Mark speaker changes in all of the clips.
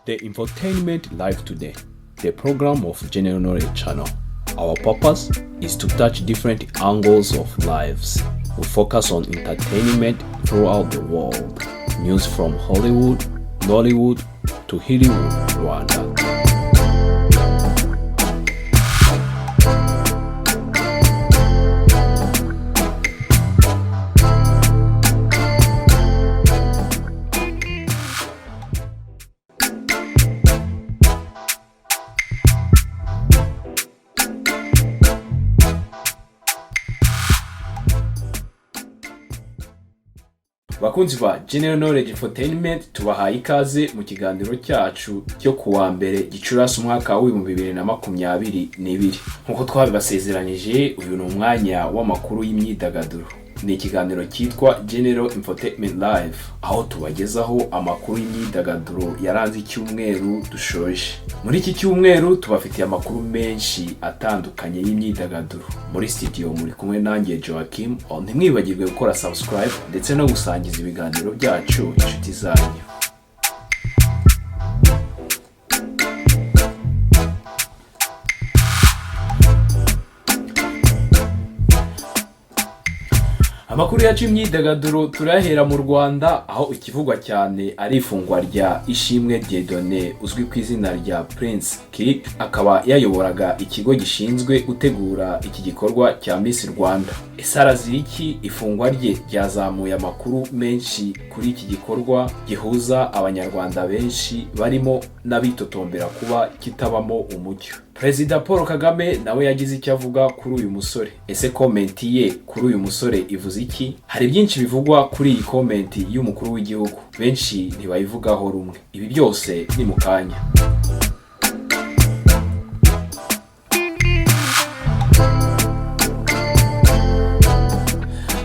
Speaker 1: The Infotainment Live Today, the program of General Knowledge Channel. Our purpose is to touch different angles of lives. We focus on entertainment throughout the world. News from Hollywood, Nollywood to Hollywood, Rwanda. Bakunzi ba General Knowledge Infotainment, tubahaye ikaze mu kiganiro cyacu cyo kuwa mbere Gicurasi umwaka wa 2022. Nkuko twabibasezeranyije, uyu ni umwanya w'amakuru y'imyidagaduro. Ni ikiganiro cyitwa General Infotainment Live, aho tubagezaho amakuru y'imyidagaduro yaranze icyumweru dushoje. Muri iki cyumweru tubafitiye amakuru menshi atandukanye y'imyidagaduro. Muri studio muri kumwe nanjye Joachim. Ntimwibagirwe gukora subscribe ndetse no gusangiza ibiganiro byacu inshuti zanyu. Amakuru yacu y'imyidagaduro turahera mu Rwanda, aho ikivugwa cyane ari ifungwa rya Ishimwe Dieudonné uzwi ku izina rya Prince Kid, akaba yayoboraga ikigo gishinzwe gutegura iki gikorwa cya Miss Rwanda. Ese arazira iki? Ifungwa rye ryazamuye amakuru menshi kuri iki gikorwa gihuza abanyarwanda benshi barimo n'abitotombera kuba kitabamo umucyo. Perezida Paul Kagame nawe yagize icyo avuga kuri uyu musore. Ese komenti ye kuri uyu musore ivuze iki? Hari byinshi bivugwa kuri iyi komenti y'umukuru w'igihugu, benshi ntibayivugaho rumwe. Ibi byose ni mu kanya.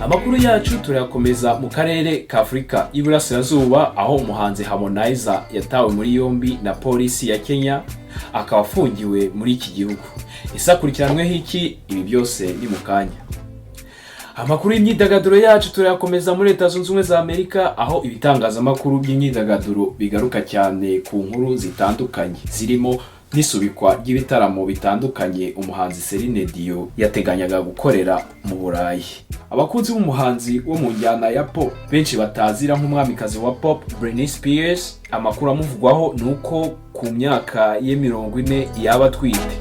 Speaker 1: Amakuru yacu turakomeza mu karere ka Afurika y'Iburasirazuba, aho umuhanzi Harmonize yatawe muri yombi na polisi ya Kenya, akaba afungiwe muri iki gihugu. Isakurikiranweho iki? Ibi byose ni mu kanya. Amakuru y'imyidagaduro yacu turakomeza muri Leta Zunze Ubumwe za Amerika, aho ibitangazamakuru by'imyidagaduro bigaruka cyane ku nkuru zitandukanye zirimo n'isubikwa ry'ibitaramo bitandukanye umuhanzi Celine D yateganyaga gukorera mu Burayi. Abakunzi b'umuhanzi wo mu njyana ya pop benshi batazira nk'umwamikazi wa pop Britney Spears, amakuru amuvugwaho nuko ku myaka ye 40 yaba atwite.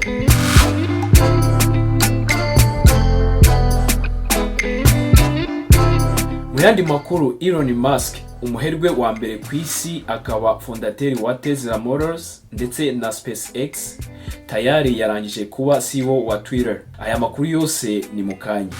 Speaker 1: Mu yandi makuru, Elon Musk, umuherwe wa mbere ku isi akaba fondateri wa Tesla Motors ndetse na SpaceX, tayari yarangije kuba CEO wa Twitter. Aya makuru yose ni mu kanya.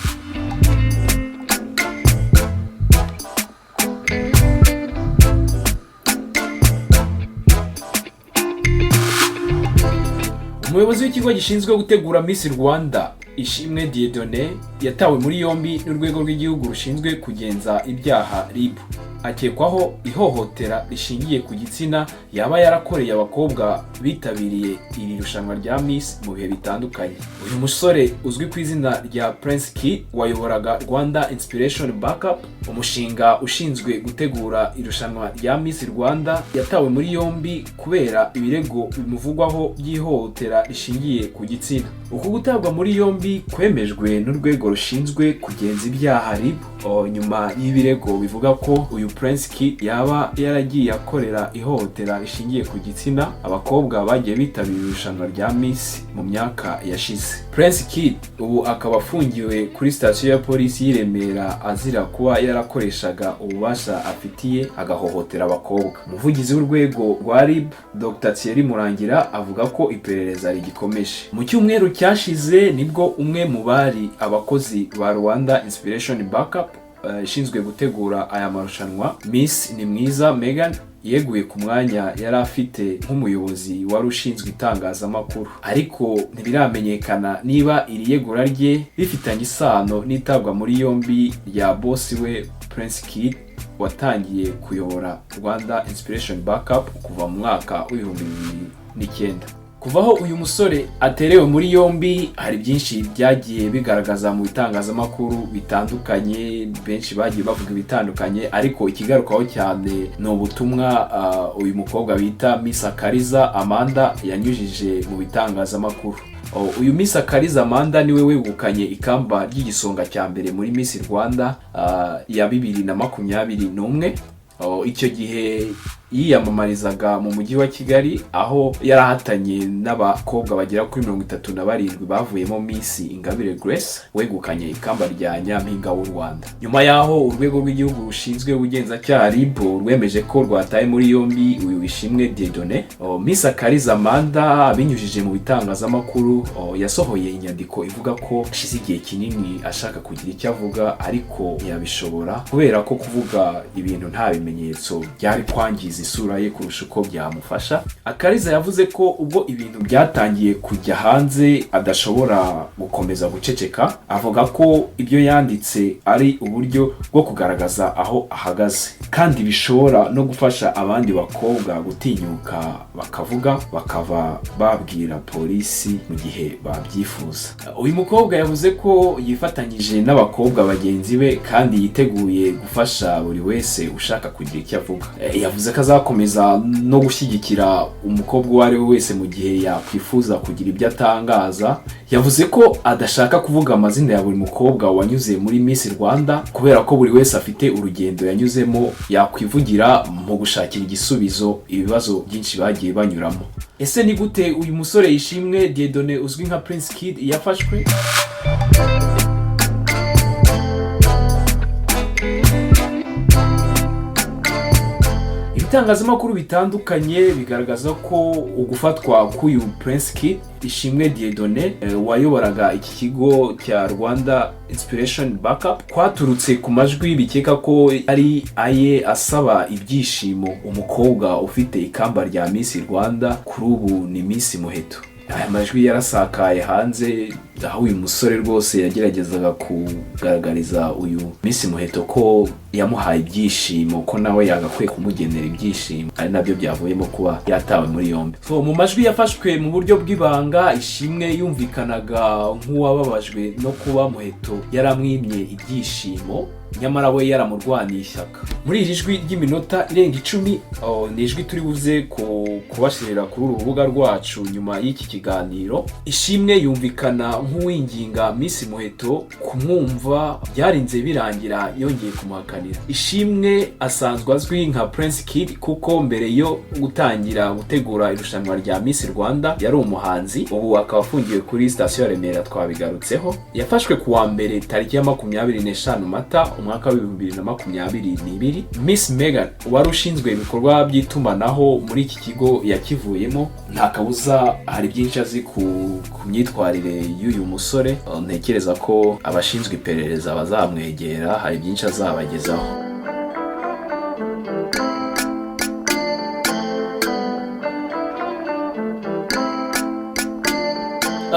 Speaker 1: Umuyobozi w'ikigo gishinzwe gutegura Miss Rwanda Ishimwe Dieudonné yatawe muri yombi n'urwego rw'igihugu rushinzwe kugenza ibyaha RIB. Akekwaho ihohotera rishingiye ku gitsina yaba yarakoreye abakobwa bitabiriye iri rushanwa rya Miss mu bihe bitandukanye. Uyu musore uzwi ku izina rya Prince Kid wayoboraga Rwanda Inspiration Backup, umushinga ushinzwe gutegura irushanwa rya Miss Rwanda, yatawe muri yombi kubera ibirego bimuvugwaho by'ihohotera rishingiye ku gitsina. Uku gutabwa muri yombi kwemejwe n'urwego rushinzwe kugenza ibyaha RIB nyuma y'ibirego bivuga ko uyu Prince Kid yaba yaragiye akorera ihohotera rishingiye ku gitsina abakobwa bagiye bitabira irushanwa rya Miss mu myaka yashize. Prince Kid ubu akaba afungiwe kuri sitasiyo ya polisi y'i Remera azira kuba yarakoreshaga ububasha afitiye agahohotera abakobwa. Umuvugizi w'urwego rwa RIB Dr. Thierry Murangira avuga ko iperereza rigikomeje. Mu cyumweru cyashize nibwo umwe mu bari abakozi ba Rwanda Inspiration Backup ishinzwe gutegura aya marushanwa, Miss Nimwiza Megan, yeguye ku mwanya yari afite nk'umuyobozi wari ushinzwe itangazamakuru. Ariko ntibiramenyekana niba iri yegura rye rifitanye isano n'itabwa muri yombi rya boss we Prince Kid watangiye kuyobora Rwanda Inspiration Backup kuva mu mwaka wa 2009. Kuvaho uyu musore aterewe muri yombi hari byinshi byagiye bigaragaza mu bitangazamakuru bitandukanye, benshi bagiye bavuga ibitandukanye, ariko ikigarukaho cyane ni ubutumwa uyu mukobwa bita Miss Amanda yanyujije mu bitangazamakuru. Uyu Miss Amanda niwe wegukanye ikamba ry'igisonga cya mbere muri Miss Rwanda ya 2021. Icyo gihe yiyamamarizaga mu mujyi wa Kigali, aho yarahatanye n'abakobwa bagera kuri 37 bavuyemo Miss Ingabire Grace wegukanye ikamba rya Nyampinga w'u Rwanda. Nyuma yaho urwego rw'igihugu rushinzwe ubugenzacyaha RIB rwemeje ko rwataye muri yombi uyu Ishimwe Dieudonné. Miss Amanda abinyujije mu bitangazamakuru yasohoye inyandiko ivuga ko ashize igihe kinini ashaka kugira icyo avuga, ariko ntiyabishobora kubera ko kuvuga ibintu nta bimenyetso byari kwangiza isura ye kurusha uko byamufasha. Akariza yavuze ko ubwo ibintu byatangiye kujya hanze adashobora gukomeza guceceka, avuga ko ibyo yanditse ari uburyo bwo kugaragaza aho ahagaze kandi bishobora no gufasha abandi bakobwa gutinyuka bakavuga, bakava babwira polisi mu gihe babyifuza. Uyu mukobwa yavuze ko yifatanyije n'abakobwa bagenzi be kandi yiteguye gufasha buri wese ushaka kugira icyo avuga. Yavuze ko azakomeza no gushyigikira umukobwa uwo ari we wese mu gihe yakwifuza kugira ibyo atangaza. Yavuze ko adashaka kuvuga amazina ya buri mukobwa wanyuze muri Miss Rwanda kubera ko buri wese afite urugendo yanyuzemo yakwivugira mu gushakira igisubizo ibibazo byinshi bagiye banyuramo. Ese ni gute uyu musore Ishimwe Dieudonné uzwi nka Prince Kid yafashwe? Ibitangazamakuru bitandukanye bigaragaza ko ugufatwa k'uyu Prince Kid Ishimwe Dieudonné wayoboraga iki kigo cya Rwanda Inspiration Backup kwaturutse ku majwi bikeka ko ari aye asaba ibyishimo umukobwa ufite ikamba rya Miss Rwanda, kuri ubu ni Miss Muheto. Aya majwi yarasakaye hanze, aho uyu musore rwose yageragezaga kugaragariza uyu Miss Muheto ko yamuhaye ibyishimo, ko nawe yagakwiye kumugenera ibyishimo, ari nabyo byavuyemo kuba yatawe muri yombi. Mu majwi yafashwe mu buryo bw'ibanga, Ishimwe yumvikanaga nk'uwababajwe no kuba Muheto yaramwimye ibyishimo, nyamara we yaramurwaniye ishyaka. Muri iri jwi ry'iminota irenga 10 ni ijwi turi buze kubashirira kuri uru rubuga rwacu nyuma y'iki kiganiro. Ishimwe yumvikana nk'uwinginga Miss Muheto kumwumva, byarinze birangira yongeye kumuhakanira. Ishimwe asanzwe azwi nka Prince Kid kuko mbere yo gutangira gutegura irushanwa rya Miss Rwanda yari umuhanzi, ubu akaba afungiwe kuri station ya Remera twabigarutseho. Yafashwe kuwa mbere tariki ya 25 Mata umwaka wa 2022. Miss Megan wari ushinzwe ibikorwa by'itumanaho muri iki kigo yakivuyemo. Nta kabuza hari byinshi azi ku myitwarire y'uyu musore. Ntekereza ko abashinzwe iperereza bazamwegera, hari byinshi azabagezaho.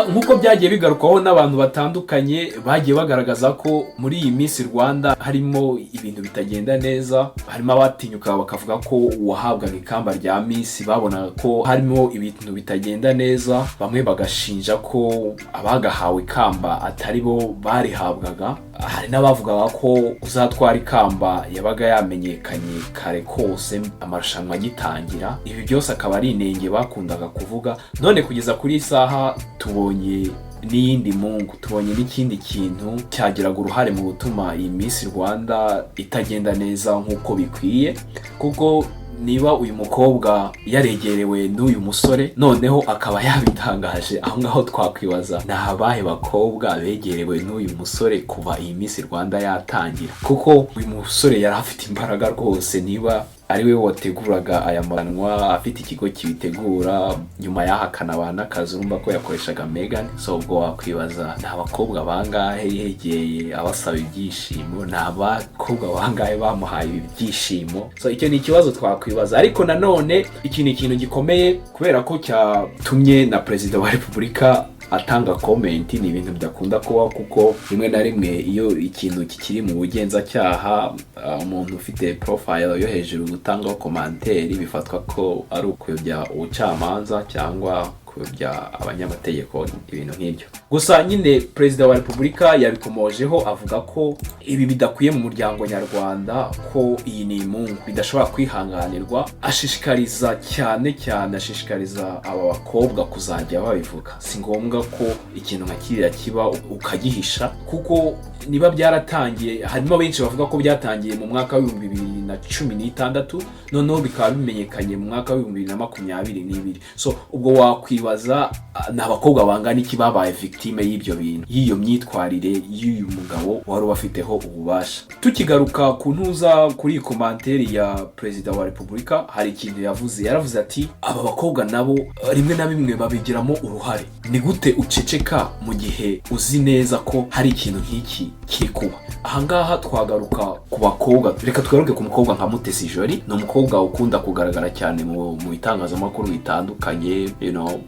Speaker 1: Nkuko byagiye bigarukaho n'abantu batandukanye bagiye bagaragaza ko muri iyi Miss Rwanda harimo ibintu bitagenda neza, harimo abatinyuka bakavuga ko uwahabwaga ikamba rya Miss babonaga ko harimo ibintu bitagenda neza, bamwe bagashinja ko abagahawe ikamba atari bo barihabwaga. Hari n'abavugaga ko uzatwara ikamba yabaga yamenyekanye kare kose amarushanwa agitangira. Ibi byose akaba ari inenge bakundaga kuvuga. None kugeza kuri isaha tubonye n'iyindi mungu, tubonye n'ikindi kintu cyagiraga uruhare mu gutuma iyi Miss Rwanda itagenda neza nk'uko bikwiye. Kuko niba uyu mukobwa yaregerewe n'uyu musore noneho akaba yabitangaje, aho ngaho twakwibaza ni abahe bakobwa begerewe n'uyu musore kuva iyi Miss Rwanda yatangira, kuko uyu musore yari afite imbaraga rwose. Niba ari we wateguraga aya marushanwa, afite ikigo kibitegura, nyuma yahakana abanakazi, urumva ko yakoreshaga Megan. So ubwo wakwibaza ni abakobwa bangahe yegeye abasaba ibyishimo, ni abakobwa bangahe bamuhaye ibyishimo? So icyo ni ikibazo twakwibaza. Ariko nanone iki ni ikintu gikomeye kubera ko cyatumye na Perezida wa Repubulika atanga comment. Ni ibintu bidakunda kuba, kuko rimwe na rimwe iyo ikintu kikiri mu bugenzacyaha, umuntu ufite profile yo hejuru gutangaho commentaire bifatwa ko ari ukuyobya ubucamanza cyangwa kuyobya abanyamategeko ibintu nk'ibyo. Gusa nyine Perezida wa Repubulika yabikomojeho avuga ko ibi bidakwiye mu muryango nyarwanda, ko iyi ni imungu bidashobora kwihanganirwa. Ashishikariza cyane ashishikariza aba bakobwa kuzajya babivuga. Si ngombwa ko ikintu nka kiriya kiba ukagihisha, kuko niba byaratangiye, harimo benshi bavuga ko byatangiye mu mwaka wa 2016 noneho bikaba bimenyekanye mu mwaka wa 2022. So ubwo wakwibaza n'abakobwa bangana iki babaye victime y'ibyo bintu, y'iyo myitwarire y'uyu mugabo wari ubafiteho ububasha. Tukigaruka ku ntuza kuri komanteri ya Perezida wa Repubulika, hari ikintu yaravuze ati aba bakobwa nabo rimwe na bimwe babigiramo uruhare. Ni gute uceceka mu gihe uzi neza ko hari ikintu nk'iki kiri kuba? Ahangaha twagaruka ku bakobwa, reka tugaruke ku mukobwa nka Mutesi Jolly. Ni umukobwa ukunda kugaragara cyane mu bitangazamakuru bitandukanye,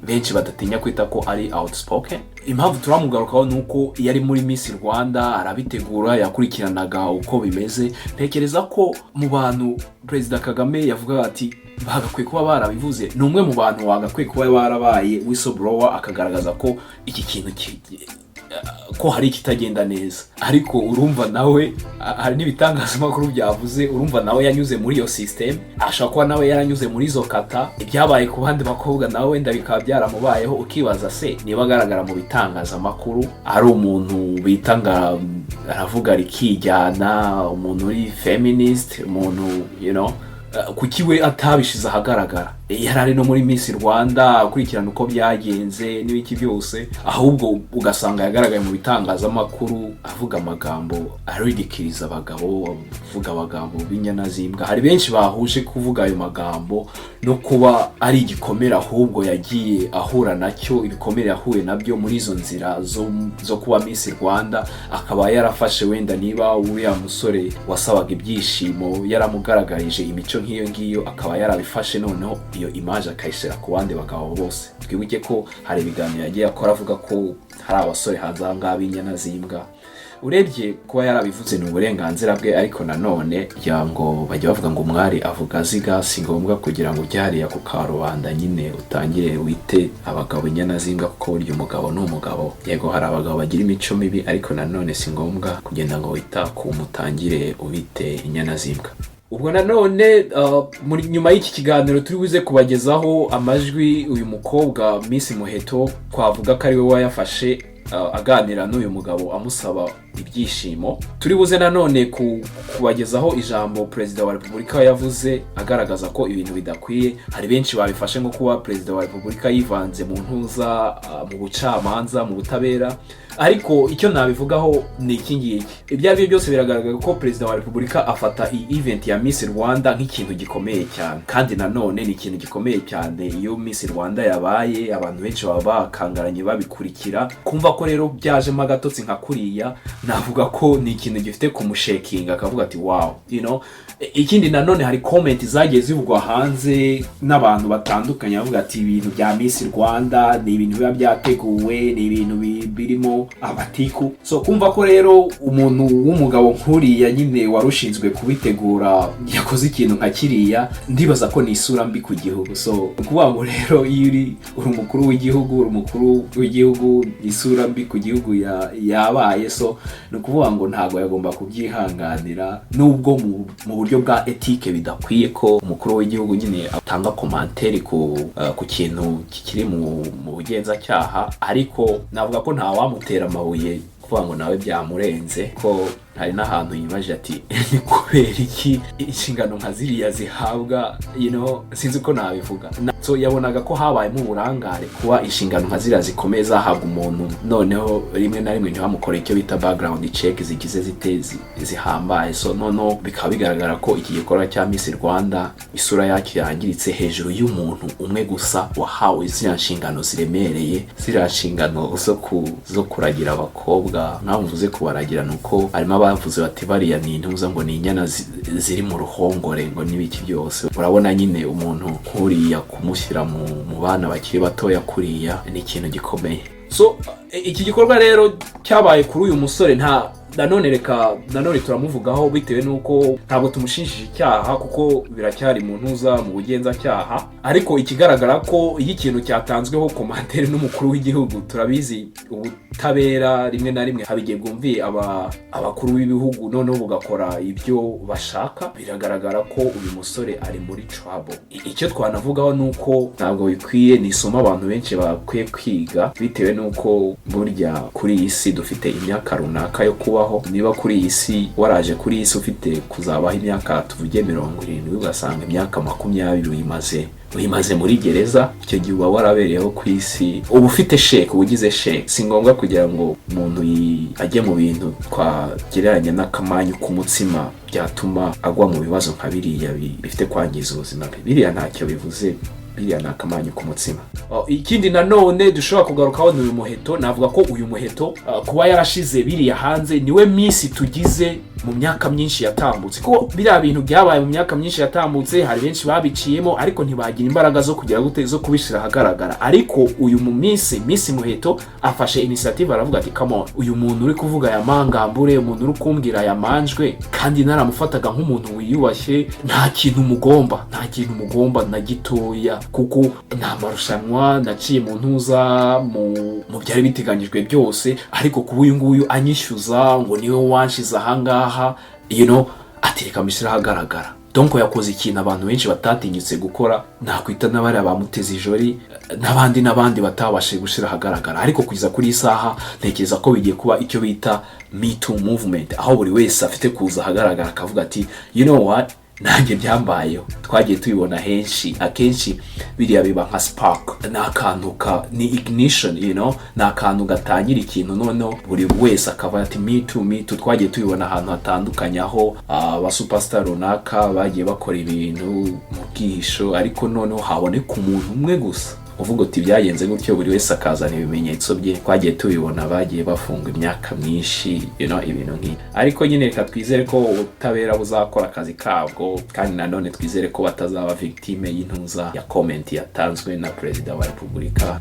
Speaker 1: benshi badatinya kwita ko ari outspoken. Impamvu turamugarukaho nuko yari muri Miss Rwanda, arabitegura, yakurikiranaga uko bimeze. Ntekereza ko mu bantu Perezida Kagame yavuga ati bagakwiye kuba barabivuze, ni umwe mu bantu wagakwiye kuba barabaye whistleblower, akagaragaza ko iki kintu ko hari ikitagenda neza. Ariko urumva nawe hari n'ibitangazamakuru byavuze, urumva nawe yanyuze muri iyo system, ashaka kuba nawe yaranyuze muri zo kata. Ibyabaye ku bandi bakobwa nawe wenda bikaba byaramubayeho, ukibaza se niba agaragara mu bitangazamakuru ari umuntu bitanga aravuga rikijyana, umuntu uri feminist, umuntu kuki we atabishize ahagaragara? Yarari no muri Miss Rwanda akurikirana uko byagenze n'ibiki byose, ahubwo ugasanga yagaragaye mu bitangazamakuru avuga amagambo aridikiriza abagabo, avuga amagambo b'inyanazimbwa. Hari benshi bahuje kuvuga ayo magambo no kuba ari igikomere ahubwo yagiye ahura nacyo, ibikomere yahuye nabyo muri izo nzira zo kuba Miss Rwanda. Akaba yarafashe wenda niba uriya musore wasabaga ibyishimo yaramugaragarije imico nk'iyo ngiyo, akaba yarabifashe noneho iyo image akayishyira ku bandi bagabo bose. Twibuke ko hari ibiganiro yagiye akora avuga ko hari abasore hanze ahangaha b'inyanazimbwa. Urebye kuba yarabivuze ni uburenganzira bwe, ariko nanone ngo bajya bavuga ngo umwari avuga aziga. Si ngombwa kugira ngo ujye hariya ku karubanda nyine utangire wite abagabo inyanazimbwa, kuko burya umugabo ni umugabo. Yego hari abagabo bagira imico mibi, ariko nanone si ngombwa kugenda ngo wita ku mutangire ubite inyanazimbwa. Ubwo nanone nyuma y'iki kiganiro turi buze kubagezaho amajwi uyu mukobwa Miss Muheto twavuga ko ari we wayafashe aganira n'uyu mugabo amusaba ibyishimo. Turi buze nanone kubagezaho ijambo Perezida wa Repubulika yavuze agaragaza ko ibintu bidakwiye. Hari benshi babifashe nko kuba Perezida wa Repubulika yivanze mu ntuza, mu bucamanza, mu butabera. Ariko icyo nabivugaho ni iki ngiki, ibyo ari byo byose biragaragara ko Perezida wa Repubulika afata iyi event ya Miss Rwanda nk'ikintu gikomeye cyane. Kandi nanone ni ikintu gikomeye cyane iyo Miss Rwanda yabaye, abantu benshi baba bakangaranye babikurikira. Kumva ko rero byajemo agatotsi nka kuriya, navuga ko ni ikintu gifite kumushekinga, akavuga ati wow. Ikindi nanone hari comment zagiye zivugwa hanze n'abantu batandukanye bavuga ati ibintu bya Miss Rwanda ni ibintu biba byateguwe, ni ibintu birimo abatiku. So kumva ko rero umuntu w'umugabo nkuriya nyine warushinzwe kubitegura yakoze ikintu nka kiriya, ndibaza ko ni isura mbi ku gihugu. So kuvuga ngo rero iyo uri umukuru w'igihugu isura mbi ku gihugu yabaye, so no kuvuga ngo ntago yagomba kubyihanganira, nubwo mu buryo bwa ethique bidakwiye ko umukuru w'igihugu nyine atanga komanteri ku kintu kikiri mu bugenzacyaha. Ariko navuga ko nta wamutera amabuye kuvuga ngo nawe byamurenze, ko hari n'ahantu yibaje ati kubera iki inshingano nka ziriya zihabwa, sinzi ko nabivuga. So yabonaga ko habayemo uburangare kuba inshingano nka ziriya zikomeye zahabwa umuntu, noneho rimwe na rimwe ntibamukore icyo bita background check zigize zihambaye. So noneho bikaba bigaragara ko iki gikorwa cya Miss Rwanda isura yacyo yangiritse hejuru y'umuntu umwe gusa wahawe ziriya nshingano ziremereye, ziriya nshingano zo kuragira abakobwa. Nkavuze kubaragira nuko harimo bavuze bati bariya ni intuza ngo ni inyana ziri mu ruhongore ngo n'ibiki byose. Urabona nyine umuntu nkuriya kumushyira mu bana bakiri batoya kuriya ni ikintu gikomeye. So iki gikorwa rero cyabaye kuri uyu musore nanone turamuvugaho bitewe nuko ntabwo tumushinjije icyaha kuko biracyari mu ntuza mu bugenzacyaha, ariko ikigaragara ko iyo ikintu cyatanzweho komantere n'umukuru w'igihugu, turabizi ubutabera rimwe na rimwe habigiye bwumviye abakuru b'ibihugu noneho bugakora ibyo bashaka. Biragaragara ko uyu musore ari muri trouble. Icyo twanavugaho nuko ntabwo bikwiye, ni isomo abantu benshi bakwiye kwiga, bitewe nuko burya kuri iyi si dufite imyaka runaka yo kubaho. Niba kuri iyi si waraje kuri iyi si ufite kuzabaho imyaka tuvuge 70, ugasanga imyaka 20 uyimaze muri gereza, icyo gihe uba warabereyeho ku isi, uba ufite sheke, uba ugize sheke. Si ngombwa kugira ngo umuntu ajye mu bintu twagereranya n'akamanyu k'umutsima byatuma agwa mu bibazo nka biriya bifite kwangiza ubuzima bwe. Biriya ntacyo bivuze, biriya ni akamanyu k'umutsima. Ikindi nanone dushobora kugarukaho ni uyu muheto. Navuga ko uyu muheto kuba yarashize biriya hanze niwe Miss tugize mu myaka myinshi yatambutse, ko biriya bintu byabaye mu myaka myinshi yatambutse hari benshi babiciyemo ariko ntibagira imbaraga zo kugira gute zo kubishira ahagaragara. Ariko uyu mu Miss Muheto afashe initiative, aravuga ati come on, uyu muntu uri kuvuga ya mangambure, umuntu uri kumbwira ya manjwe, kandi naramufataga nk'umuntu wiyubashye, nta kintu mugomba na gitoya, kuko nta marushanwa naciye mu ntuza mu byari biteganyijwe byose, ariko kuba uyu nguyu anyishyuza ngo niwe wanshize ahangaha, atereka misira ahagaragara. Donc yakoze ikintu abantu benshi batatinyutse gukora, nakwita n'abari abamuteze ijori n'abandi batabashe gushira ahagaragara. Ariko kwiza kuri isaha ntekereza ko bigiye kuba icyo bita Me Too movement, aho buri wese afite kuza ahagaragara akavuga ati you know what, nanjye byambayeho. Twagiye tubibona akenshi biriya biba nka spark, ni ignition, ni akantu gatangira ikintu, noneho buri wese akaba ati me too. Twagiye tubibona ahantu hatandukanye, aho aba superstar runaka bagiye bakora ibintu mu bwihisho, ariko noneho haboneka umuntu umwe gusa uvuga uti byagenze gutyo, buri wese akazana ibimenyetso bye. Twagiye tubibona bagiye bafungwa imyaka myinshi, ibintu nk'ibi. Ariko nyine reka twizere ko ubutabera buzakora akazi kabwo, kandi nanone twizere ko batazaba victime y'intuza ya comment yatanzwe na Perezida wa Repubulika.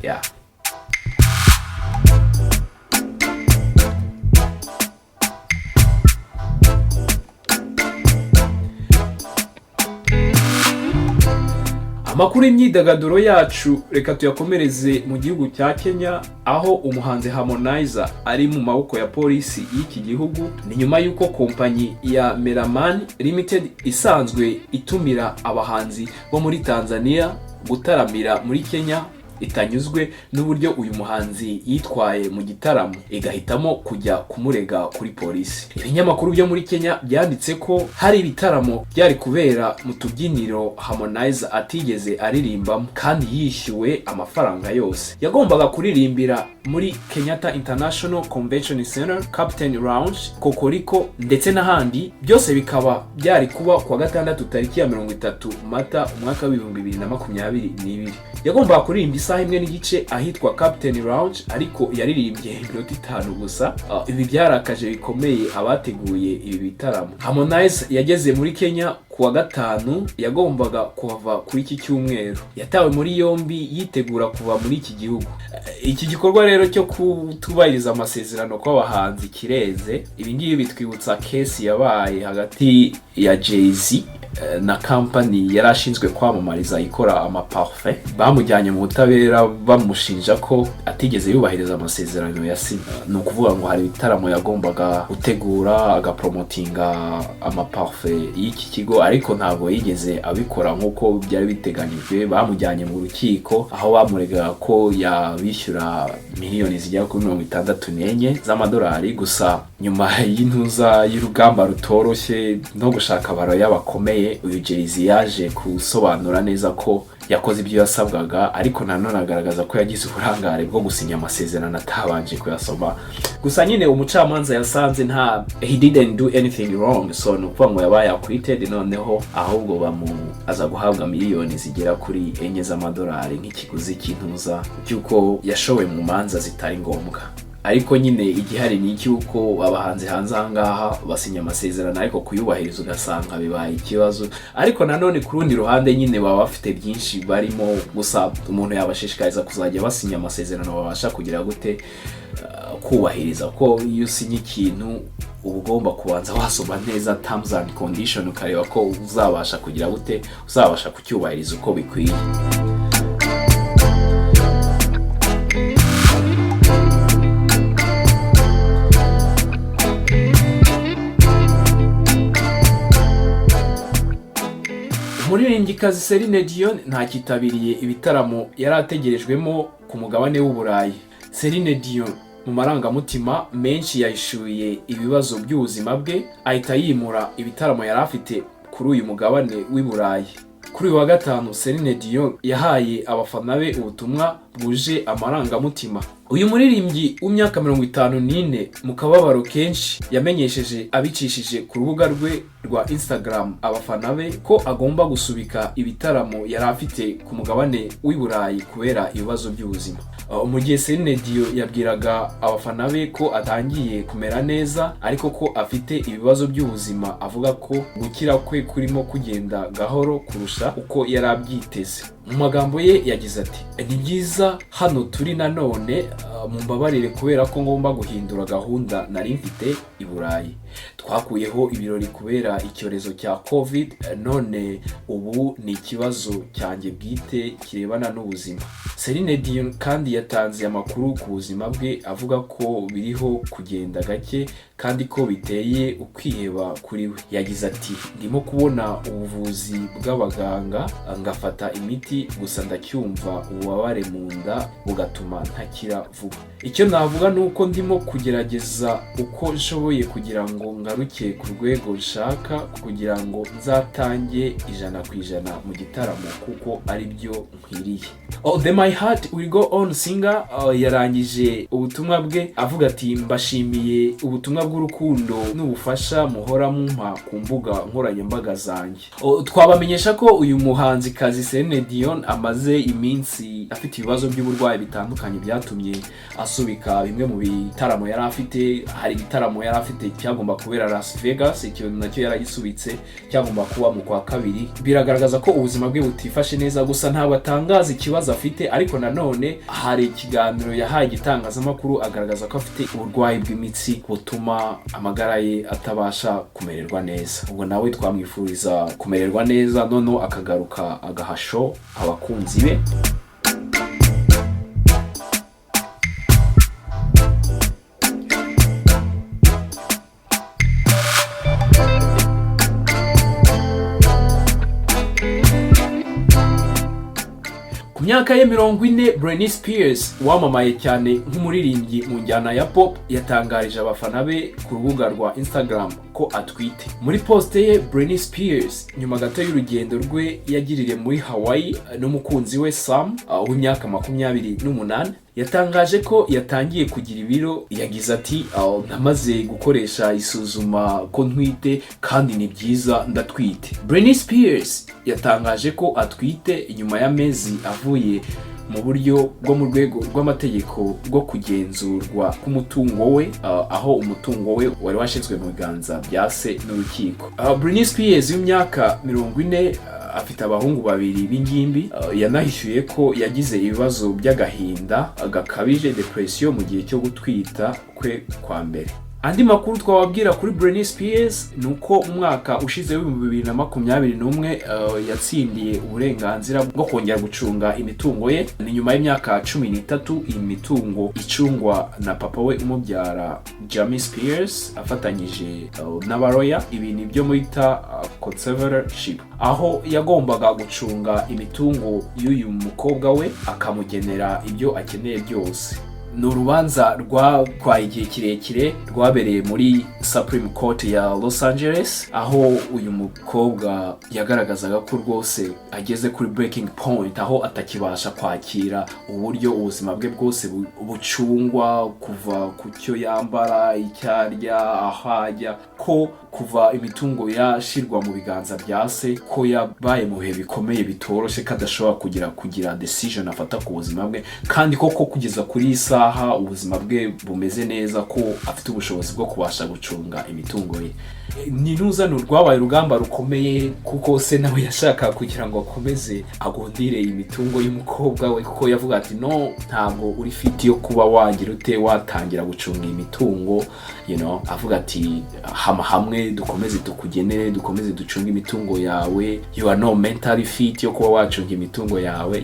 Speaker 1: Amakuru y'imyidagaduro yacu reka tuyakomereze mu gihugu cya Kenya, aho umuhanzi Harmonize ari mu maboko ya polisi y'iki gihugu. Ni nyuma y'uko kompanyi ya Meraman Limited isanzwe itumira abahanzi bo muri Tanzania gutaramira muri Kenya itanyuzwe n'uburyo uyu muhanzi yitwaye mu gitaramo, igahitamo kujya kumurega kuri polisi. Ibinyamakuru byo muri Kenya byanditse ko hari ibitaramo byari kubera mu tubyiniro Harmonize atigeze aririmbamo, kandi yishyuwe amafaranga yose. Yagombaga kuririmbira muri Kenyatta International Convention Center, Captain Lounge, Kokoriko ndetse n'ahandi. Byose bikaba byari kuba kwa gatandatu tariki ya 30 Mata umwaka wa 2022. Yagombaga kuririmba isaha imwe n'igice ahitwa Captain Lounge, ariko yaririmbye iminota 5 gusa. Ibi byarakaje bikomeye abateguye ibi bitaramo. Harmonize yageze muri Kenya kuwa gatanu, yagombaga kuva kuri iki cyumweru. Yatawe muri yombi yitegura kuva muri iki gihugu. Iki gikorwa rero cyo kutubahiriza amasezerano kw'abahanzi kireze. Ibi ngibi bitwibutsa case yabaye hagati ya Jay-Z na company yarashinzwe kwamamariza ikora amaparfum. Bamujyanye mu butabera bamushinja ko atigeze yubahiriza amasezerano yasinye. Ni ukuvuga ngo hari ibitaramo yagombaga gutegura agapromotinga amaparfum y'iki kigo, ariko ntabwo yigeze abikora nk'uko byari biteganyijwe. Bamujyanye mu rukiko, aho bamurega ko yabishyura miliyoni zigera kuri 64 z'amadolari. Gusa nyuma y'intuza y'urugamba rutoroshye no gushaka abaro y'abakomeye, uyu Jay-Z yaje kusobanura neza ko yakoze ibyo yasabwaga, ariko nanone agaragaza ko yagize uburangare bwo gusinya amasezerano atabanje kuyasoma. Gusa nyine umucamanza yasanze he didn't do anything wrong, so nukuvuga ngo yabaye acquitted, noneho ahubwo aza guhabwa miliyoni zigera kuri 4 z'amadolari nk'ikiguzi cy'intuza cyuko yashowe mu manza zitari ngombwa. Ariko nyine igihari ni cyuko abahanzi hanze ahangaha basinya amasezerano, ariko kuyubahiriza ugasanga bibaye ikibazo. Ariko nanone ku rundi ruhande nyine baba bafite byinshi barimo. Gusa umuntu yabashishikariza kuzajya basinya amasezerano babasha kugira gute kubahiriza ko iyo usinye ikintu uba ugomba kubanza wasoma neza terms and condition ukareba ko uzabasha kugira gute, uzabasha kucyubahiriza uko bikwiye. Umuririmbyikazi Celine D ntakitabiriye ibitaramo yari ategerejwemo ku mugabane w'Uburayi. Celine D mu marangamutima menshi yahishuye ibibazo by'ubuzima bwe, ahita yimura ibitaramo yari afite kuri uyu mugabane w'Uburayi. Kuri uyu wa gatanu Celine D yahaye abafana be ubutumwa bwuje amarangamutima. Uyu muririmbyi w'imyaka 54 mu kababaro kenshi yamenyesheje abicishije ku rubuga rwe rwa Instagram abafana be ko agomba gusubika ibitaramo yari afite ku mugabane w'Iburayi kubera ibibazo by'ubuzima. Mu gihe Celine D yabwiraga abafana be ko atangiye kumera neza ariko ko afite ibibazo by'ubuzima, avuga ko gukira kwe kurimo kugenda gahoro kurusha uko yari abyiteze. Mu magambo ye yagize ati, ni byiza hano turi nanone, mumbabarire kubera ko ngomba guhindura gahunda nari mfite i Burayi. Twakuyeho ibirori kubera icyorezo cya COVID, none ubu ni ikibazo cyanjye bwite kirebana n'ubuzima. Celine D kandi yatanze amakuru ku buzima bwe avuga ko biriho kugenda gake kandi ko biteye ukwiheba kuri we. Yagize ati, ndimo kubona ubuvuzi bw'abaganga ngafata imiti, gusa ndacyumva ububabare mu nda bugatuma ntakira vuba. Icyo navuga nuko ndimo kugerageza uko nshoboye kugira ngo ngaruke ku rwego nshaka kugira ngo nzatange 100% mu gitaramo kuko ari byo nkwiriye. The My Heart Will Go On singer yarangije ubutumwa bwe avuga ati, mbashimiye ubutumwa bw'urukundo n'ubufasha muhora mumpa ku mbuga nkoranyambaga zanjye. Twabamenyesha ko uyu muhanzi kazi Celine D amaze iminsi afite ibibazo by'uburwayi bitandukanye byatumye asubika bimwe mu bitaramo yari afite. Hari igitaramo yari afite cyagomba kubera Las Vegas, icyo nacyo yaragisubitse cyagomba kuba mu kwa kabiri. Biragaragaza ko ubuzima bwe butifashe neza, gusa ntabwo atangaza ikibazo afite, ariko nanone hari ikiganiro yahaye igitangazamakuru agaragaza ko afite uburwayi bw'imitsi butuma amagara ye atabasha kumererwa neza. Ubwo nawe twamwifuriza kumererwa neza, noneho akagaruka agahasho abakunzi be. Myaka ye 40 Britney Spears wamamaye cyane nk'umuririmbyi mu njyana ya pop yatangarije abafana be ku rubuga rwa Instagram ko atwite. Muri poste ye Britney Spears nyuma gato y'urugendo rwe yagirire muri Hawaii n'umukunzi we Sam w'imyaka 28 yatangaje ko yatangiye kugira ibiro. Yagize ati, namaze gukoresha isuzuma ko ntwite kandi ni byiza ndatwite. Britney Spears yatangaje ko atwite inyuma y'amezi avuye mu buryo bwo mu rwego rw'amategeko bwo kugenzurwa k'umutungo we, aho umutungo we wari washyizwe mu biganza bya se n'urukiko. Britney Spears w'imyaka 40 afite abahungu babiri b'ingimbi. Yanahishuye ko yagize ibibazo by'agahinda gakabije, depression mu gihe cyo gutwita kwe kwa mbere. Andi makuru twababwira kuri Britney Spears nuko umwaka ushize w'2021 yatsindiye uburenganzira bwo kongera gucunga imitungo ye. Ni nyuma y'imyaka 13 iyi mitungo icungwa na papa we umubyara Jamie Spears afatanyije n'abaroya. Ibi ni byo mwita conservatorship, aho yagombaga gucunga imitungo y'uyu mukobwa we akamugenera ibyo akeneye byose. Ni urubanza rwatwaye igihe kirekire rwabereye muri Supreme Court ya Los Angeles, aho uyu mukobwa yagaragazaga ko rwose ageze kuri breaking point, aho atakibasha kwakira uburyo ubuzima bwe bwose bucungwa, kuva ku cyo yambara, icyarya, ahajya, ko kuva imitungo yashirwa mu biganza bya se, ko yabaye mu bihe bikomeye bitoroshe kadashobora kugira decision afata ku buzima bwe, kandi koko kugeza kuri isaha ubuzima bwe bumeze neza, ko afite ubushobozi bwo kubasha gucunga imitungo ye. ni ntuzano rwabaye urugamba rukomeye kuko se nawe yashaka kugira ngo akomeze agondire imitungo y'umukobwa we kuko yavuga ati no ntabwo uri fit yo kuba wagira ute watangira gucunga imitungo avuga ati hamwe dukomeze tukugenere dukomeze ducunga imitungo yawe, you are no mentally fit yo kuba wacunga imitungo yawe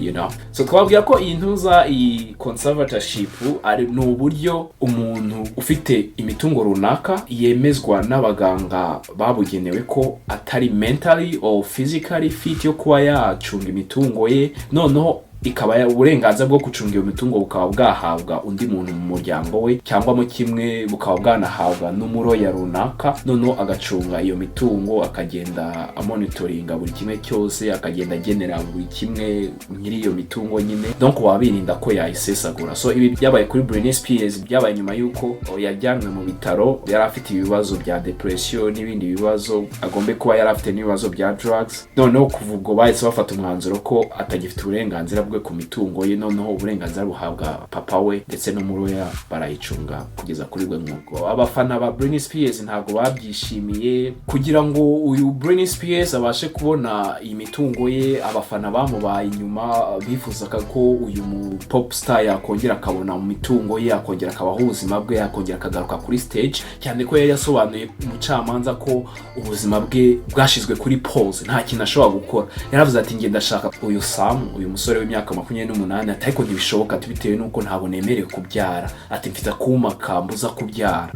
Speaker 1: so twabwira ko iyi ntuza iyi conservatorship ari n'uburyo umuntu ufite imitungo runaka yemezwa n'abaganga babugenewe ko atari mentally or physically fit yo kuba yacunga imitungo ye, noneho ikaba uburenganzira bwo gucunga iyo mitungo bukaba bwahabwa undi muntu mu muryango we cyangwa mu kimwe bukaba bwanahabwa n'umuroya runaka, noneho agacunga iyo mitungo akagenda amonitoringa buri kimwe cyose, akagenda agenera buri kimwe nyiri iyo mitungo nyine, donc wabirinda ko yayisesagura. So ibi byabaye kuri Britney Spears, byabaye nyuma yuko yajyanwe mu bitaro, yari afite ibibazo bya depression n'ibindi bibazo, agombe kuba yari afite n'ibibazo bya drugs, noneho kuva ubwo bahise bafata umwanzuro ko atagifite uburenganzira bwe ku mitungo ye, noneho uburenganzira buhabwa papa we ndetse n'umuroya barayicunga kugeza kuri bwe. Nk'ubwo abafana ba Britney Spears ntabwo babyishimiye, kugira ngo uyu Britney Spears abashe kubona iyi mitungo ye, abafana bamubaye inyuma bifuzaga ko uyu mu pop star yakongera akabona mu mitungo ye, akongera akabaho ubuzima bwe, akongera akagaruka kuri stage, cyane ko yari yasobanuye umucamanza ko ubuzima bwe bwashizwe kuri pause, nta kintu ashobora gukora. Yaravuze ati nge ndashaka uyu Sam, uyu musore w'imyaka 28 ariko ntibishoboka bitewe nuko ntabwo nemerewe kubyara, ati mfite akuma kambuza kubyara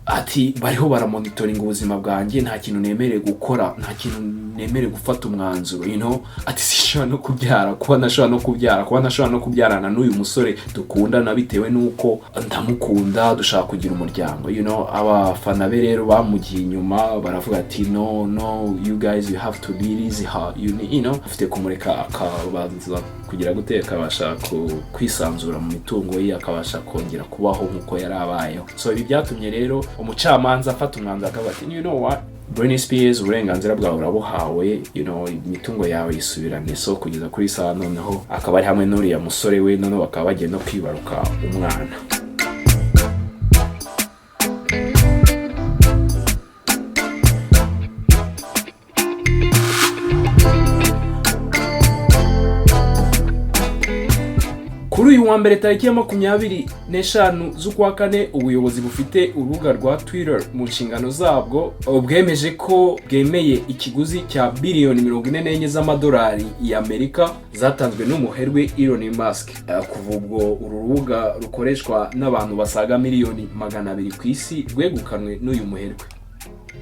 Speaker 1: ati bariho baramonitoringa ubuzima bwanjye, nta kintu nemerewe gukora, nta kintu nemerewe gufata umwanzuro ati sishobora no kubyara, kuba nashobora no kubyarana n'uyu musore dukundana bitewe nuko ndamukunda, dushaka kugira umuryango abafana be rero bamugiye inyuma baravuga ati no you guys you have to release her afite kumureka akabanza kugira guteka, akabasha kwisanzura mu mitungo ye, akabasha kongera kubaho nk'uko yari abayeho. So ibi byatumye rero umucamanza afata umwanzuro akavuga ati you know what Britney Spears, uburenganzira bwawe urabuhawe, imitungo yawe yisubirane. So kugeza kuri saa noneho akaba ari hamwe n'uriya musore we, noneho bakaba bagiye no kwibaruka umwana. Kuri uyu wa mbere tariki ya 25 z'ukwa kane, ubuyobozi bufite urubuga rwa Twitter mu nshingano zabwo bwemeje ko bwemeye ikiguzi cya biliyoni 44 z'amadolari y'Amerika zatanzwe n'umuherwe Elon Musk. Kuva ubwo uru rubuga rukoreshwa n'abantu basaga miliyoni 200 ku isi rwegukanwe n'uyu muherwe.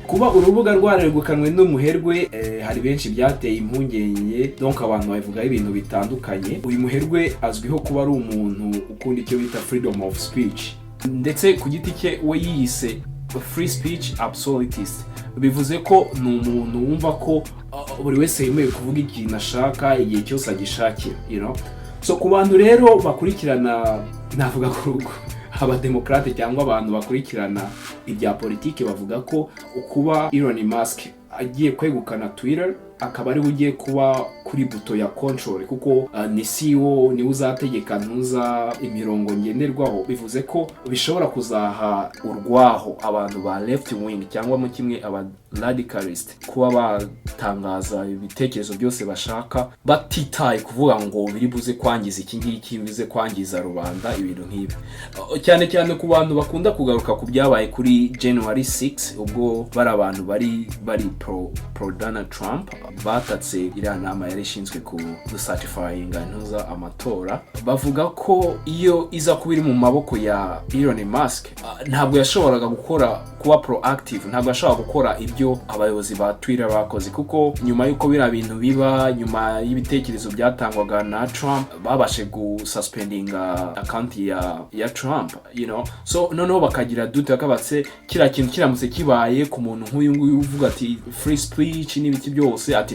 Speaker 1: Kuba urubuga rwaregukanwe n'umuherwe hari benshi byateye impungenge, donc abantu bavuga ibintu bitandukanye. Uyu muherwe azwiho kuba ari umuntu ukunda icyo bita freedom of speech, ndetse ku giti cye we yiyise free speech absolutist, bivuze ko ni umuntu wumva ko buri wese yemewe kuvuga ikintu ashaka igihe cyose agishakira so ku bantu rero bakurikirana, navuga ko abademokrate cyangwa abantu bakurikirana ibya politiki bavuga ko ukuba Elon Musk agiye kwegukana Twitter akaba ari ugiye kuba kuri buto ya control, kuko ni CEO ni uzategeka ntuza imirongo ngenderwaho, bivuze ko bishobora kuzaha urwaho abantu ba left wing cyangwa mu kimwe aba radicalist kuba batangaza ibitekerezo byose bashaka batitaye kuvuga ngo biri buze kwangiza iki ngiki, bize kwangiza rubanda, ibintu nk'ibi. Cyane cyane ku bantu bakunda kugaruka ku byabaye kuri January 6 ubwo bari abantu bari pro Donald Trump batatse iriya nama yari ishinzwe ku certifyinga ntuza amatora, bavuga ko iyo iza kuba iri mu maboko ya Elon Musk ntabwo yashoboraga kuba proactive, ntabwo yashobora gukora ibyo abayobozi ba Twitter bakoze, kuko nyuma yuko bira bintu biba, nyuma y'ibitekerezo byatangwaga na Trump, babashe gususpendinga account ya Trump so noneho bakagira dute bakabatse kira kintu kiramutse kibaye ku muntu nk'uyu nguyu uvuga ati free speech n'ibiki byose yavuze ati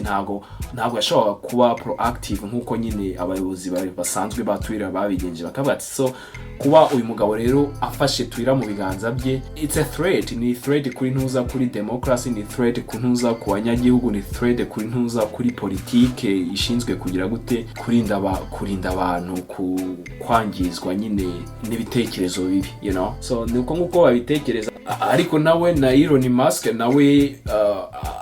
Speaker 1: ntago yashobora kuba proactive nkuko nyine abayobozi basanzwe ba Twitter babigenje, bakavuga ati so kuba uyu mugabo rero afashe Twitter mu biganza bye, it's a threat, ni threat kuri ntuza kuri democracy, ni threat ku ntuza ku banyagihugu, ni threat kuri ntuza kuri politike ishinzwe kugira gute kurinda abantu kwangizwa nyine n'ibitekerezo bibi, you know. So nuko nguko babitekereza, ariko nawe na Elon Musk nawe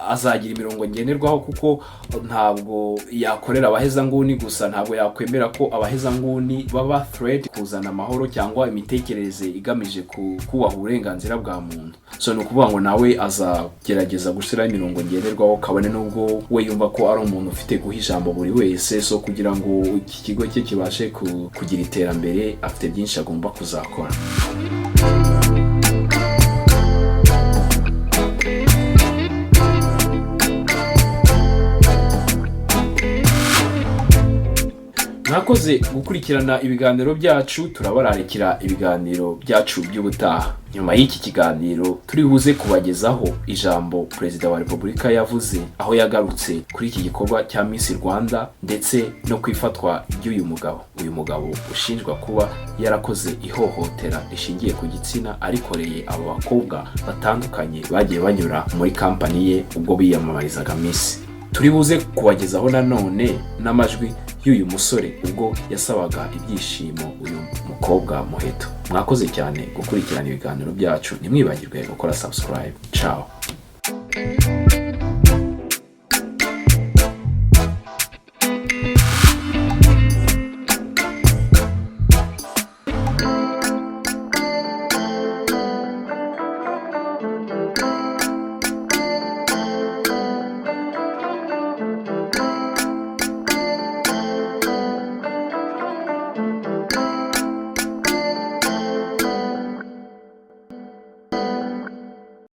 Speaker 1: azagira imirongo ngenerwaho, kuko ntabwo yakorera abahezanguni gusa, ntabwo yakwemera ko abahezanguni baba threat kuzana amahoro cyangwa imitekerereze igamije kubaha uburenganzira bwa muntu. So nukuvuga ngo nawe azagerageza gushira imirongo ngenerwaho, kabone nubwo we yumva ko ari umuntu ufite guha ijambo buri wese. So kugira ngo iki kigo cye kibashe kugira iterambere, afite byinshi agomba kuzakora. Mwakoze gukurikirana ibiganiro byacu, turabararikira ibiganiro byacu by'ubutaha. Nyuma y'iki kiganiro turi buze kubagezaho ijambo Perezida wa Repubulika yavuze, aho yagarutse kuri iki gikorwa cya Miss Rwanda ndetse no kwifatwa ry'uyu mugabo. Uyu mugabo ushinjwa kuba yarakoze ihohotera rishingiye ku gitsina arikoreye abo bakobwa batandukanye bagiye banyura muri kampani ye ubwo biyamamarizaga Miss. Turi buze kubagezaho nanone n'amajwi y'uyu musore ubwo yasabaga ibyishimo uyu mukobwa Muheto. Mwakoze cyane gukurikirana ibiganiro byacu, nimwibagirwe gukora subscribe. Ciao.